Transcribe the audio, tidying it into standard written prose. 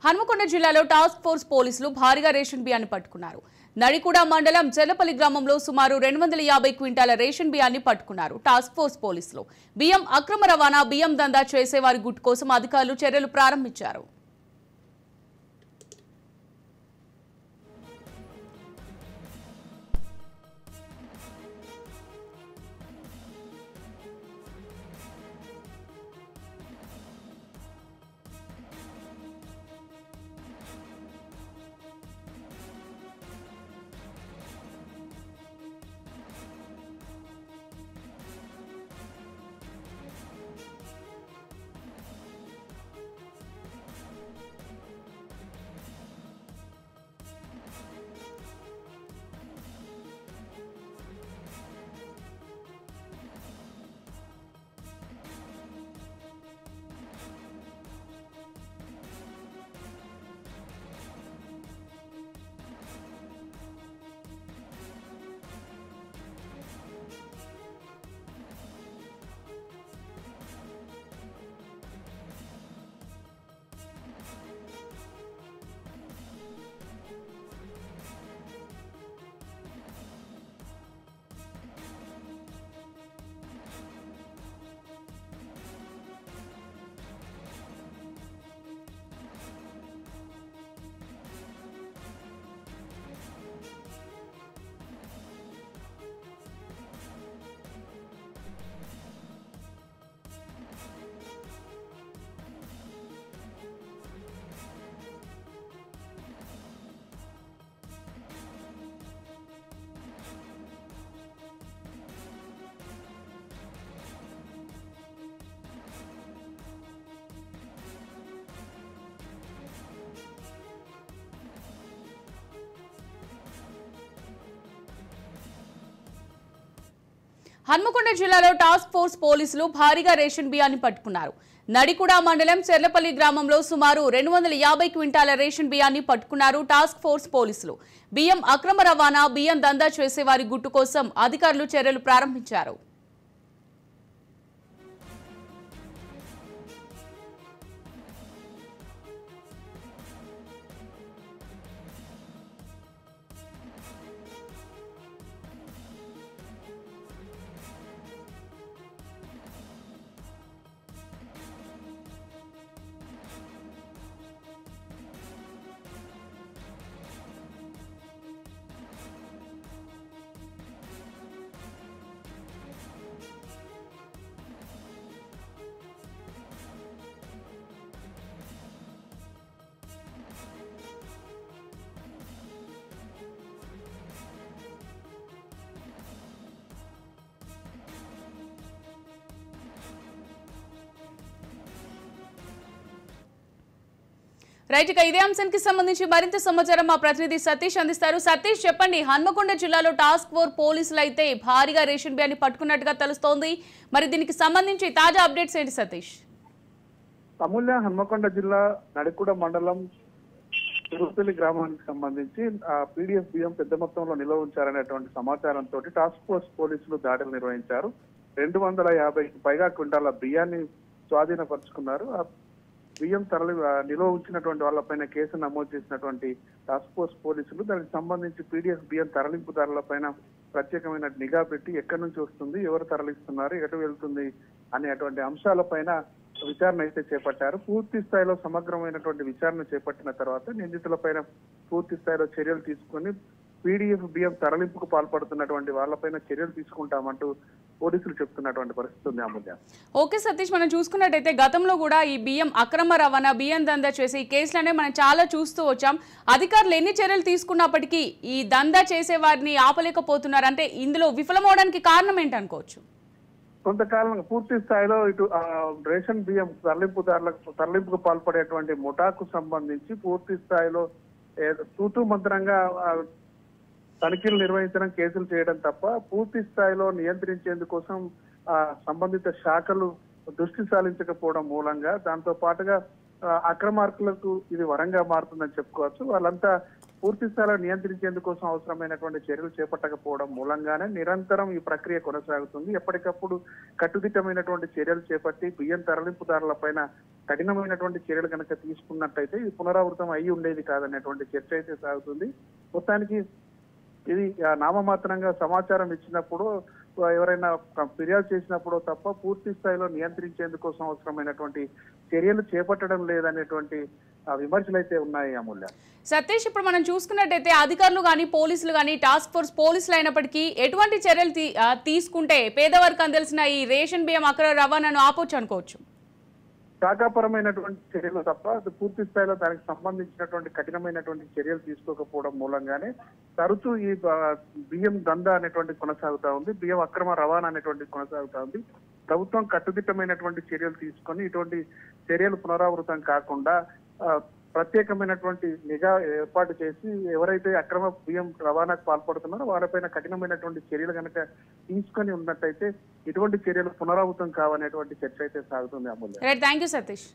హన్మకొండ జిల్లాలో task force పోలీసులు భారీగా రేషన్ బియ్యాన్ని పట్టుకున్నారు. నడికూడ మండలం చెర్లపల్లి గ్రామంలో సుమారు 250 క్వింటాల రేషన్ బియ్యాన్ని పట్టుకున్నారు. టాస్క్ ఫోర్స్ పోలీసులు బియ్యం అక్రమ రవాణా, బియ్యం దందా చేసేవారి గుట్టు కోసం అధికారులు చర్యలు ప్రారంభించారు. హన్మకొండ జిల్లాలో టాస్క్ ఫోర్స్ పోలీసులు భారీగా రేషన్ బియ్యాన్ని పట్టుకున్నారు. నడికూడ మండలం చెర్లపల్లి గ్రామంలో సుమారు 250 క్వింటాల రేషన్ బియ్యాన్ని పట్టుకున్నారు. టాస్క్ ఫోర్స్ పోలీసులు బియ్యం అక్రమ రవాణా, బియ్యం దందా చేసేవారి గుట్టు కోసం అధికారులు చర్యలు ప్రారంభించారు. రైట్, ఇక ఇదే అంశానికి సంబంధించి మరింత సమాచారం మా ప్రతినిధి సతీష్ అందిస్తారు. సతీష్, చెప్పండి, హన్మకొండ జిల్లాలో టాస్క్ ఫోర్స్ పోలీసులు అయితే భారీగా రేషన్ బియ్యాన్ని పట్టుకున్నట్టుగా తెలుస్తోంది. మరి దీనికి సంబంధించి తాజా అప్డేట్స్ ఏంటి సతీష్? అమూల్య, హన్మకొండ జిల్లా నడికూడ మండలం తిరుపతి గ్రామానికి సంబంధించి పీడీఎఫ్ బియ్యం పెద్ద మొత్తంలో నిల్వ ఉంచారనేటువంటి సమాచారంతో టాస్క్ ఫోర్స్ పోలీసులు దాడులు నిర్వహించారు. 250 పైగా క్వింటాల బియ్యాన్ని స్వాధీనపరుచుకున్నారు. బియ్యం నిల్వ ఉంచినటువంటి వాళ్ళపైన కేసు నమోదు చేసినటువంటి టాస్క్ ఫోర్స్ పోలీసులు దానికి సంబంధించి పీడీఎఫ్ బియ్యం తరలింపుదారులపైన ప్రత్యేకమైన నిఘా పెట్టి ఎక్కడి నుంచి వస్తుంది, ఎవరు తరలిస్తున్నారు, ఎటు వెళ్తుంది అనేటువంటి అంశాలపైన విచారణ అయితే చేపట్టారు. పూర్తి స్థాయిలో సమగ్రమైనటువంటి విచారణ చేపట్టిన తర్వాత నిందితులపైన పూర్తి స్థాయిలో చర్యలు తీసుకుని పీడీఎఫ్ బియ్యం తరలింపుకు పాల్పడుతున్నటువంటి వాళ్ళపైన చర్యలు తీసుకుంటామంటూ పోలీసులు చెప్తున్నటువంటి పరిస్థితి ఉంది. అమూల్య, ఓకే సతీష్, మనం చూసుకున్నట్టయితే గతంలో కూడా ఈ బియ్యం అక్రమ రవాణా, బియ్యం దందా చేసి ఈ కేసులనే మనం చాలా చూస్తూ వచ్చాం. అధికారులు ఎన్ని చర్యలు తీసుకున్నప్పటికీ ఈ దందా చేసే వారిని ఆపలేకపోతున్నారు. అంటే ఇందులో విఫలమవడానికి కారణం ఏంటనుకోవచ్చు? కొంతకాలంగా పూర్తి స్థాయిలో ఇటు రేషన్ బియ్యం తరలింపుకు పాల్పడేటువంటి ముఠాకు సంబంధించి పూర్తి స్థాయిలో తూతూ మంత్రంగా తనిఖీలు నిర్వహించడం, కేసులు చేయడం తప్ప పూర్తి స్థాయిలో నియంత్రించేందుకోసం సంబంధిత శాఖలు దృష్టి సారించకపోవడం మూలంగా దాంతో పాటుగా అక్రమార్కులకు ఇది వరంగా మారుతుందని చెప్పుకోవచ్చు. వాళ్ళంతా పూర్తి స్థాయిలో నియంత్రించేందుకోసం అవసరమైనటువంటి చర్యలు చేపట్టకపోవడం మూలంగానే నిరంతరం ఈ ప్రక్రియ కొనసాగుతుంది. ఎప్పటికప్పుడు కట్టుదిట్టమైనటువంటి చర్యలు చేపట్టి బియ్యం తరలింపుదారులపైన కఠినమైనటువంటి చర్యలు కనుక తీసుకున్నట్టయితే ఇది పునరావృతం అయి ఉండేది కాదనేటువంటి చర్చ అయితే సాగుతుంది. మొత్తానికి ఇది నామమాత్రంగా సమాచారం ఇచ్చినప్పుడు ఎవరైనా ఫిర్యాదు చేసినప్పుడు తప్ప పూర్తి స్థాయిలో నియంత్రించేందుకోసం అవసరమైనటువంటి చర్యలు చేపట్టడం లేదనేటువంటి విమర్శలు అయితే ఉన్నాయి అమూల్య. సతీష్, ఇప్పుడు మనం చూసుకున్నట్టయితే అధికారులు కానీ పోలీసులు కానీ టాస్క్ ఫోర్స్ పోలీసులు అయినప్పటికీ ఎటువంటి చర్యలు తీసుకుంటే పేదవారికి అందాల్సిన ఈ రేషన్ బియ్యం అక్రమ రవాణాను ఆపొచ్చు అనుకోవచ్చు? శాఖాపరమైనటువంటి చర్యలు తప్ప పూర్తి స్థాయిలో దానికి సంబంధించినటువంటి కఠినమైనటువంటి చర్యలు తీసుకోకపోవడం మూలంగానే తరచూ ఈ బియ్యం దందా అనేటువంటి కొనసాగుతా ఉంది, బియ్యం అక్రమ రవాణా అనేటువంటి కొనసాగుతా ఉంది. ప్రభుత్వం కట్టుదిట్టమైనటువంటి చర్యలు తీసుకొని ఇటువంటి చర్యలు పునరావృతం కాకుండా ప్రత్యేకమైనటువంటి నిఘా ఏర్పాటు చేసి ఎవరైతే అక్రమ బియ్యం రవాణాకు పాల్పడుతున్నారో వారిపైన కఠినమైనటువంటి చర్యలు కనుక తీసుకొని ఉన్నట్టయితే ఇటువంటి చర్యలు పునరావృతం కావనేటువంటి చర్చ అయితే సాగుతుంది అమూల్య. Thank you Satish.